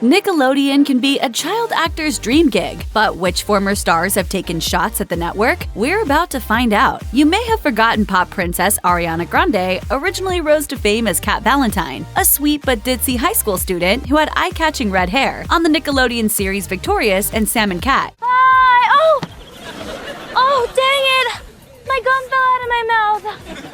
Nickelodeon can be a child actor's dream gig, but which former stars have taken shots at the network? We're about to find out. You may have forgotten pop princess Ariana Grande originally rose to fame as Cat Valentine, a sweet but ditzy high school student who had eye-catching red hair on the Nickelodeon series Victorious and Sam and Cat. Hi! Oh, dang it! My gum fell out of my mouth.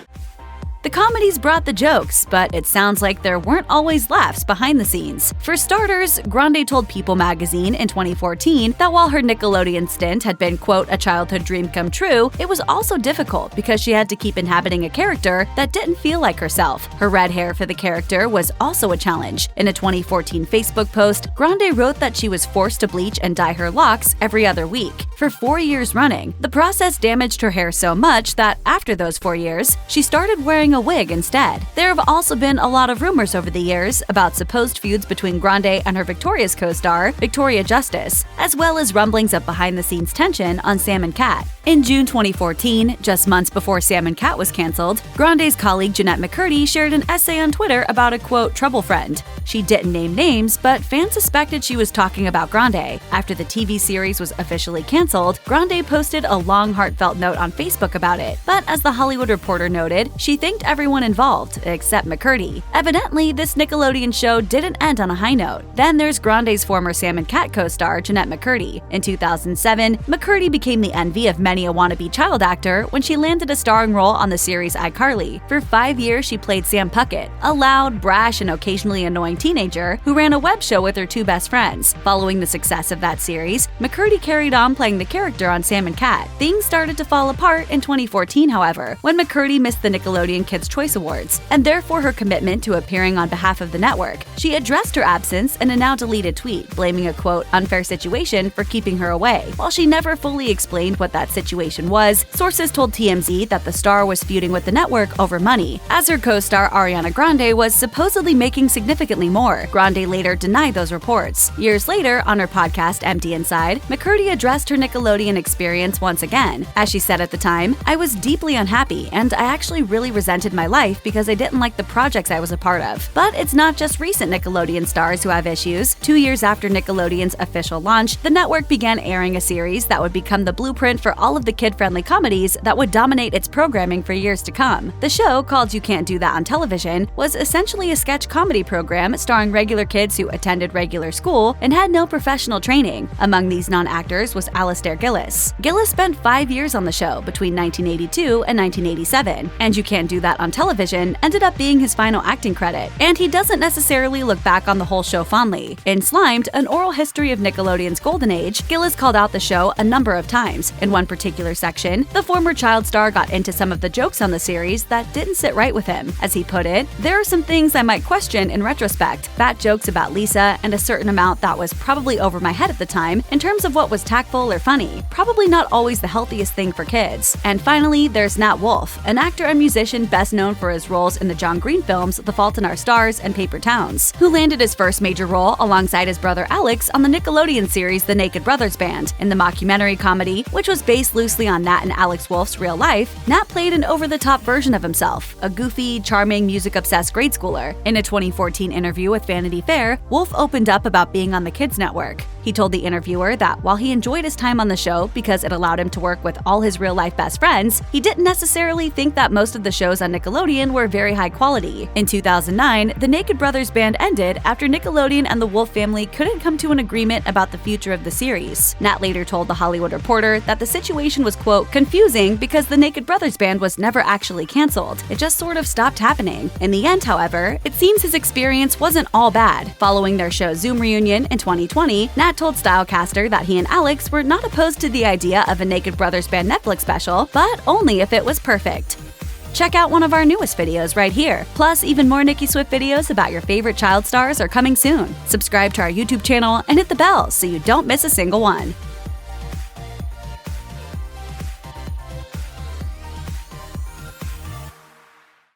The comedies brought the jokes, but it sounds like there weren't always laughs behind the scenes. For starters, Grande told People magazine in 2014 that while her Nickelodeon stint had been, quote, a childhood dream come true, it was also difficult because she had to keep inhabiting a character that didn't feel like herself. Her red hair for the character was also a challenge. In a 2014 Facebook post, Grande wrote that she was forced to bleach and dye her locks every other week. For 4 years running, the process damaged her hair so much that after those 4 years, she started wearing a wig instead. There have also been a lot of rumors over the years about supposed feuds between Grande and her Victorious co-star, Victoria Justice, as well as rumblings of behind-the-scenes tension on Sam and Cat. In June 2014, just months before Sam and Cat was canceled, Grande's colleague Jennette McCurdy shared an essay on Twitter about a, quote, trouble friend. She didn't name names, but fans suspected she was talking about Grande. After the TV series was officially canceled, Grande posted a long, heartfelt note on Facebook about it. But as The Hollywood Reporter noted, she thanked everyone involved, except McCurdy. Evidently, this Nickelodeon show didn't end on a high note. Then there's Grande's former Sam and Cat co-star, Jennette McCurdy. In 2007, McCurdy became the envy of many a wannabe child actor when she landed a starring role on the series iCarly. For 5 years, she played Sam Puckett, a loud, brash, and occasionally annoying teenager who ran a web show with her two best friends. Following the success of that series, McCurdy carried on playing the character on Sam and Cat. Things started to fall apart in 2014, however, when McCurdy missed the Nickelodeon Kids' Choice Awards, and therefore her commitment to appearing on behalf of the network. She addressed her absence in a now-deleted tweet, blaming a, quote, unfair situation for keeping her away. While she never fully explained what that situation was, sources told TMZ that the star was feuding with the network over money, as her co-star Ariana Grande was supposedly making significantly more. Grande later denied those reports. Years later, on her podcast Empty Inside, McCurdy addressed her Nickelodeon experience once again. As she said at the time, "I was deeply unhappy, and I actually really resented my life because I didn't like the projects I was a part of." But it's not just recent Nickelodeon stars who have issues. 2 years after Nickelodeon's official launch, the network began airing a series that would become the blueprint for all of the kid-friendly comedies that would dominate its programming for years to come. The show, called You Can't Do That on Television, was essentially a sketch comedy program starring regular kids who attended regular school and had no professional training. Among these non-actors was Alastair Gillis. Gillis spent 5 years on the show between 1982 and 1987, and You Can't Do That on Television ended up being his final acting credit, and he doesn't necessarily look back on the whole show fondly. In Slimed, an oral history of Nickelodeon's golden age, Gillis called out the show a number of times. In one particular section, the former child star got into some of the jokes on the series that didn't sit right with him. As he put it, "There are some things I might question in retrospect. Fat jokes about Lisa and a certain amount that was probably over my head at the time in terms of what was tactful or funny. Probably not always the healthiest thing for kids." And finally, there's Nat Wolff, an actor and musician best known for his roles in the John Green films The Fault in Our Stars and Paper Towns, who landed his first major role alongside his brother Alex on the Nickelodeon series The Naked Brothers Band. In the mockumentary comedy, which was based loosely on Nat and Alex Wolff's real life, Nat played an over-the-top version of himself, a goofy, charming, music-obsessed grade schooler. In a 2014 interview with Vanity Fair, Wolff opened up about being on the Kids Network. He told the interviewer that while he enjoyed his time on the show because it allowed him to work with all his real-life best friends, he didn't necessarily think that most of the shows on Nickelodeon were very high quality. In 2009, the Naked Brothers Band ended after Nickelodeon and the Wolff family couldn't come to an agreement about the future of the series. Nat later told The Hollywood Reporter that the situation was, quote, confusing because the Naked Brothers Band was never actually canceled. It just sort of stopped happening. In the end, however, it seems his experience wasn't all bad. Following their show's Zoom reunion in 2020, Nat told Stylecaster that he and Alex were not opposed to the idea of a Naked Brothers Band Netflix special, but only if it was perfect. Check out one of our newest videos right here. Plus, even more Nicki Swift videos about your favorite child stars are coming soon. Subscribe to our YouTube channel and hit the bell so you don't miss a single one.